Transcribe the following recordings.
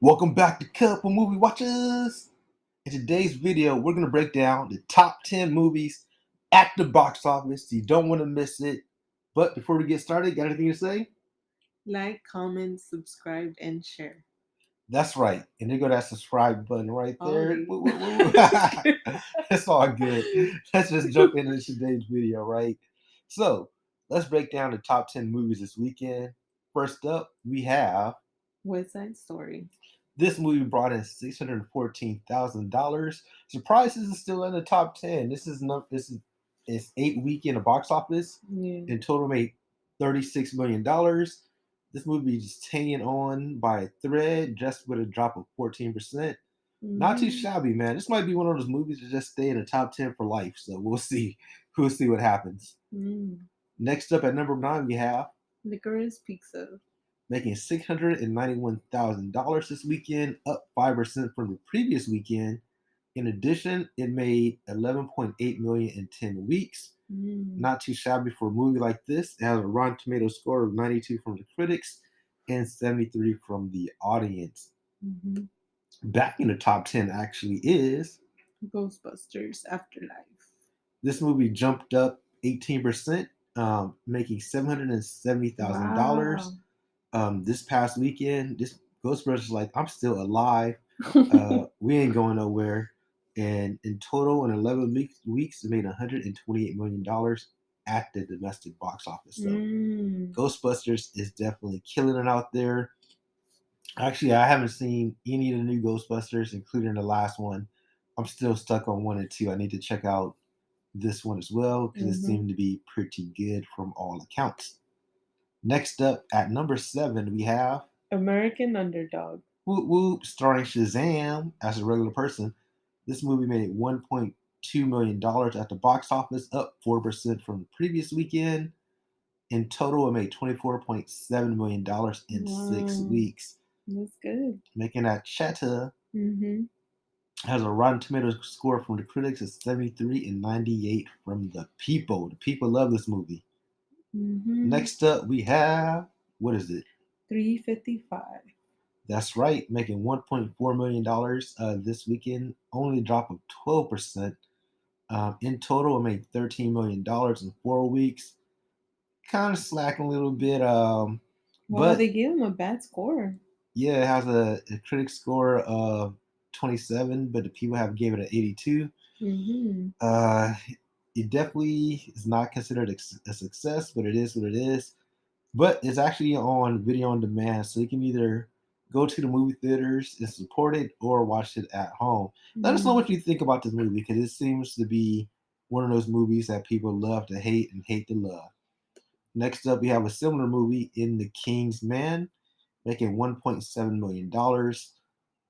Welcome back to Couple Movie Watchers. In today's video, we're going to break down the top 10 movies at the box office. You don't want to miss it. But before we get started, got anything to say? Like, comment, subscribe, and share. That's right. And there go that subscribe button right there. Ollie. Woo, woo, woo. It's all good. Let's just jump into today's video, right? So, let's break down the top 10 movies this weekend. First up, we have West Side Story. this movie brought in $614,000. Surprised this is still in the top 10. It's 8 week in the box office. Yeah. In total, made $36 million. This movie is just hanging on by a thread, just with a drop of 14%. Not too shabby, man. This might be one of those movies that just stay in the top 10 for life. So we'll see. We'll see what happens. Next up at number 9, we have Licorice Pizza. making $691,000 this weekend, up 5% from the previous weekend. In addition, it made $11.8 million in 10 weeks. Not too shabby for a movie like this. It has a Rotten Tomatoes score of 92 from the critics and 73 from the audience. Back in the top 10 actually is Ghostbusters Afterlife. this movie jumped up 18%, making $770,000. This past weekend, this Ghostbusters is like, I'm still alive. We ain't going nowhere. And in total, in 11 weeks, it made $128 million at the domestic box office. So Ghostbusters is definitely killing it out there. Actually, I haven't seen any of the new Ghostbusters, including the last one. I'm still stuck on 1 and 2. I need to check out this one as well because it seemed to be pretty good from all accounts. Next up at number 7, we have American Underdog. Whoop Whoop, starring Shazam as a regular person. This movie made $1.2 million at the box office, up 4% from the previous weekend. In total, it made $24.7 million in 6 weeks. That's good. Making that cheddar. Has a Rotten Tomatoes score from the critics of 73 and 98 from the people. The people love this movie. Next up, we have, what is it? 355. That's right, making $1.4 million this weekend, only a drop of 12%. In total, it made $13 million in 4 weeks. Kind of slacking a little bit. But they gave him a bad score. Yeah, it has a critic score of 27, but the people have gave it an 82. It definitely is not considered a success, but it is what it is. But it's actually on video on demand, so you can either go to the movie theaters and support it or watch it at home. Let us know what you think about this movie, because it seems to be one of those movies that people love to hate and hate to love. Next up, we have a similar movie, In the King's Man, making $1.7 million,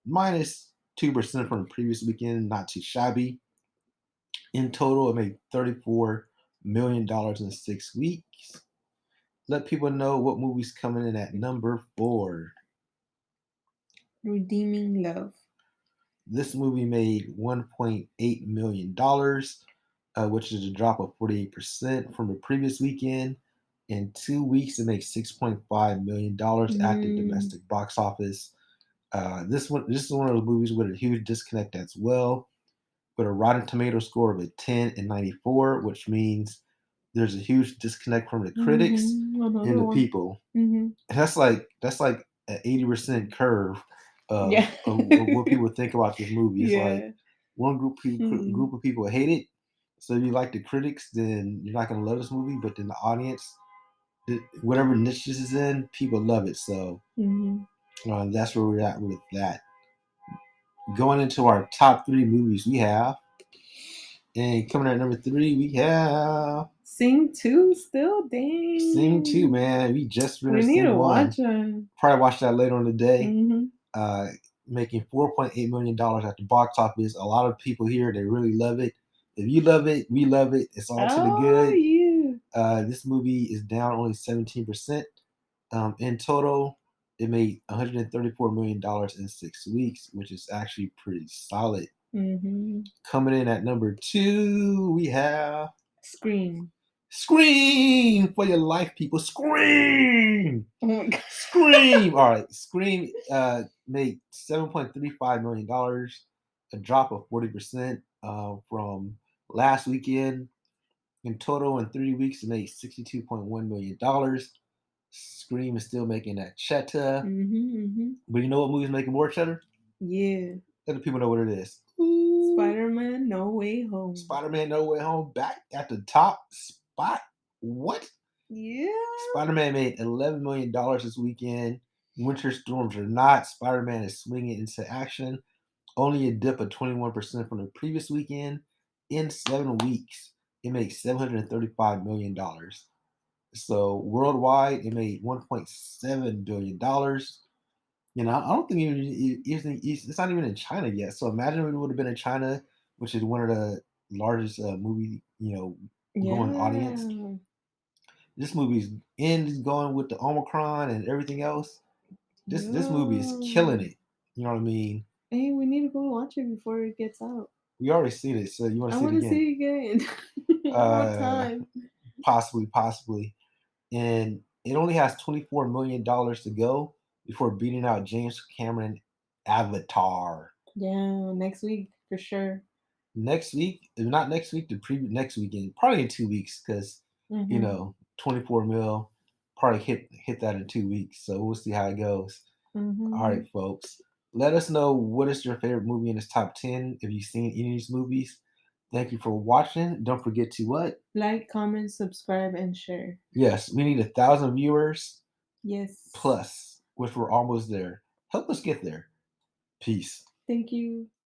minus 2% from the previous weekend, not too shabby. In total, it made $34 million in 6 weeks. Let people know what movie's coming in at number 4. Redeeming Love. This movie made $1.8 million, which is a drop of 48% from the previous weekend. In 2 weeks, it makes $6.5 million at the domestic box office. This is one of those movies with a huge disconnect as well, with a Rotten Tomato score of a 10 and 94, which means there's a huge disconnect from the critics and the people. And that's like an 80% curve of what people think about this movie. It's like one group of people hate it. So if you like the critics, then you're not going to love this movie. But then the audience, whatever niche this is in, people love it. So that's where we're at with that. Going into our top 3 movies we have. And coming at number 3, we have Sing 2 still? Dang. Sing 2, man. We just finished Sing 1. Watch it. Probably watch that later on today. Making $4.8 million at the box office. A lot of people here, they really love it. If you love it, we love it. It's all to the good. Yeah. This movie is down only 17%. In total, it made $134 million in 6 weeks, which is actually pretty solid. Coming in at number 2, we have Scream. Scream for your life, people. Scream. Oh my god. Scream. All right. Scream made $7.35 million, a drop of 40% from last weekend. In total, in 3 weeks, it made $62.1 million. Scream is still making that cheddar. But you know what movie's making more cheddar? Yeah. Let the people know what it is. Spider-Man No Way Home. Spider-Man No Way Home back at the top spot. What? Yeah. Spider-Man made $11 million this weekend. Winter storms or not, Spider-Man is swinging into action. Only a dip of 21% from the previous weekend. In 7 weeks, it makes $735 million. So worldwide, it made $1.7 billion. I don't think it's not even in China yet. So imagine if it would have been in China, which is one of the largest movie, going audience. Yeah. This movie's is going with the Omicron and everything else. This movie is killing Yo. it. You know what I mean? Hey, we need to go watch it before it gets out. We already seen it, so you want I to see it want to again? see it again. What Uh, time? possibly. And it only has $24 million to go before beating out James Cameron Avatar. Yeah, next week for sure. Next week, if not next week, the previous next weekend, probably in 2 weeks, because Mm-hmm. 24 mil, probably hit that in 2 weeks. So we'll see how it goes. All Mm-hmm. right, folks. Let us know what is your favorite movie in this top 10 if you've seen any of these movies. Thank you for watching. Don't forget to what? Like, comment, subscribe, and share. Yes, we need 1,000 viewers Yes. plus, which we're almost there. Help us get there. Peace. Thank you.